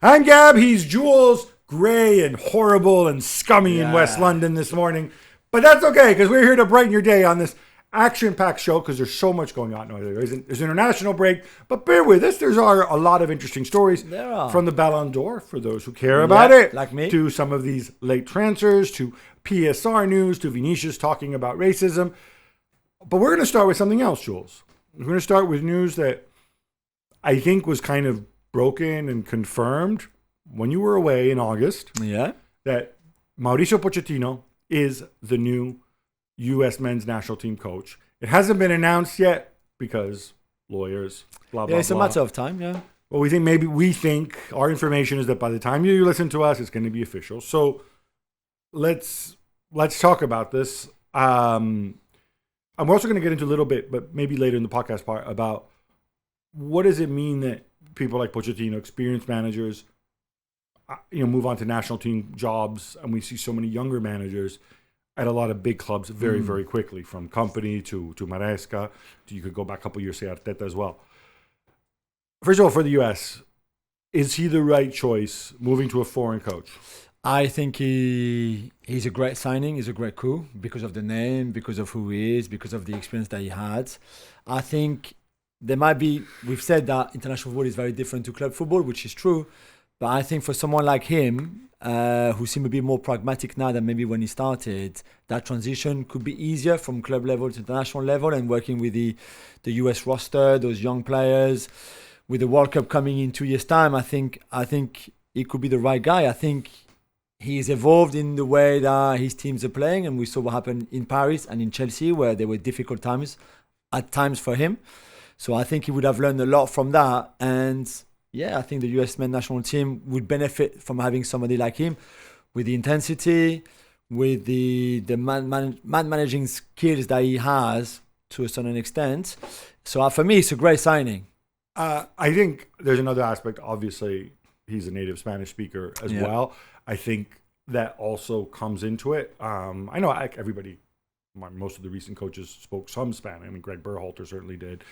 I'm Gab. He's Jules, grey and horrible and scummy in West London this morning. But that's okay, because we're here to brighten your day on this action-packed show, because there's so much going on. No, there's an international break, but bear with us. There's a lot of interesting stories from the Ballon d'Or, for those who care about it, like me, to some of these late transfers, to PSR news, to Vinicius talking about racism. But we're going to start with something else, Jules. We're going to start with news that I think was kind of broken and confirmed when you were away in August. Yeah. That Mauricio Pochettino is the new U.S. men's national team coach. It hasn't been announced yet because lawyers, blah, blah, blah. It's a matter of time, yeah. Well, we think our information is that by the time you listen to us, it's going to be official. So let's talk about this. I'm also going to get into a little bit, but maybe later in the podcast part, about what does it mean that people like Pochettino, experienced managers, move on to national team jobs, and we see so many younger managers at a lot of big clubs very, very quickly, from Company to Maresca. You could go back a couple of years to Arteta as well. First of all, for the U.S., is he the right choice moving to a foreign coach? I think he's a great signing. He's a great coup because of the name, because of who he is, because of the experience that he had. I think there might be, we've said that international football is very different to club football, which is true. But I think for someone like him, who seemed a bit more pragmatic now than maybe when he started, that transition could be easier from club level to international level, and working with the US roster, those young players, with the World Cup coming in 2 years' time, I think he could be the right guy. I think he's evolved in the way that his teams are playing, and we saw what happened in Paris and in Chelsea, where there were difficult times at times for him. So I think he would have learned a lot from that. And yeah, I think the US men's national team would benefit from having somebody like him with the intensity, with the man managing skills that he has to a certain extent. So for me, it's a great signing. I think there's another aspect. Obviously, he's a native Spanish speaker as well. I think that also comes into it. I know everybody, most of the recent coaches spoke some Spanish. I mean, Greg Berhalter certainly did.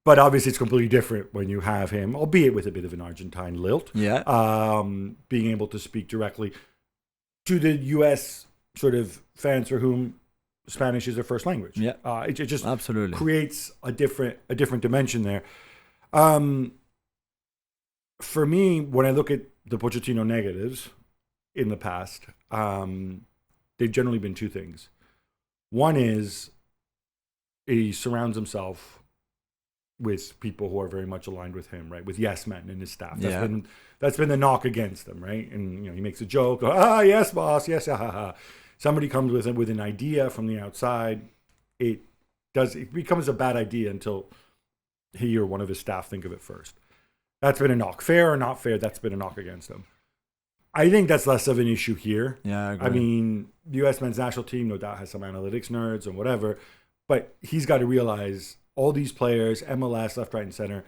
But obviously, it's completely different when you have him, albeit with a bit of an Argentine lilt. Yeah. Being able to speak directly to the U.S. sort of fans for whom Spanish is their first language. Yeah. It just absolutely creates a different dimension there. For me, when I look at the Pochettino negatives in the past, they've generally been two things. One is he surrounds himself with people who are very much aligned with him, right? With yes men and his staff. That's been the knock against them, right? And he makes a joke, yes, boss, yes, Somebody comes with an idea from the outside, it becomes a bad idea until he or one of his staff think of it first. That's been a knock. Fair or not fair, that's been a knock against him. I think that's less of an issue here. Yeah, I agree. I mean, the U.S. men's national team, no doubt, has some analytics nerds and whatever, but he's got to realize all these players, MLS, left, right, and center,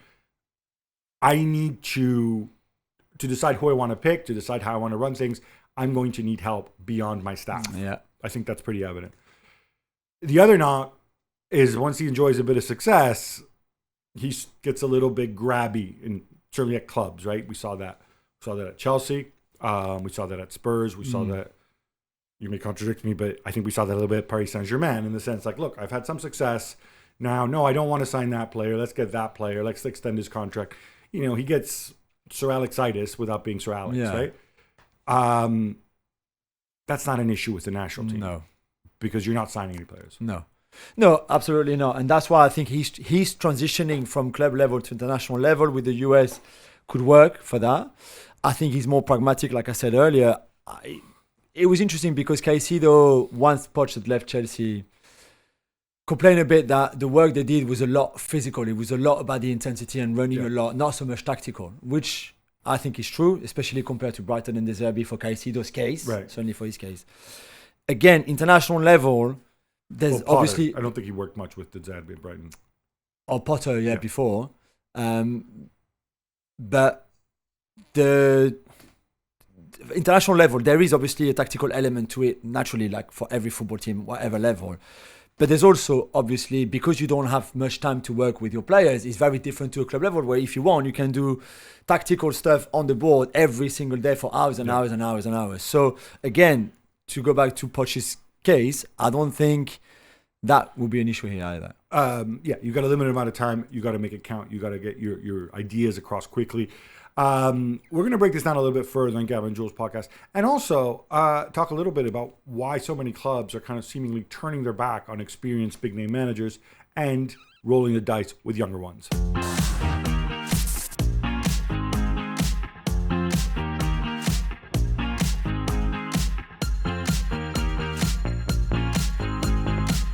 I need to decide who I want to pick, to decide how I want to run things. I'm going to need help beyond my staff. Yeah. I think that's pretty evident. The other knock is once he enjoys a bit of success, he gets a little bit grabby, and certainly at clubs, right? We saw that. We saw that at Chelsea. We saw that at Spurs. We saw that, you may contradict me, but I think we saw that a little bit at Paris Saint-Germain, in the sense like, look, I've had some success. Now, no, I don't want to sign that player. Let's get that player. Let's extend his contract. He gets Sir Alexitis without being Sir Alex, right? That's not an issue with the national team. No. Because you're not signing any players. No, absolutely not. And that's why I think he's transitioning from club level to international level with the US could work for that. I think he's more pragmatic, like I said earlier. It was interesting because Caicedo, once Poch had left Chelsea, complained a bit that the work they did was a lot physical. It was a lot about the intensity and running a lot, not so much tactical, which I think is true, especially compared to Brighton and De Zerbi for Caicedo's case, certainly for his case. Again, international level, there's obviously... I don't think he worked much with De Zerbi at Brighton. Or Potter, before. But the international level, there is obviously a tactical element to it, naturally, like for every football team, whatever level. But there's also, obviously, because you don't have much time to work with your players, it's very different to a club level where if you want, you can do tactical stuff on the board every single day for hours and hours and hours and hours. So again, to go back to Poch's case, I don't think that will be an issue here either. You got a limited amount of time. You got to make it count. You got to get your ideas across quickly. We're going to break this down a little bit further on Gavin and Jules' podcast, and also talk a little bit about why so many clubs are kind of seemingly turning their back on experienced big name managers and rolling the dice with younger ones.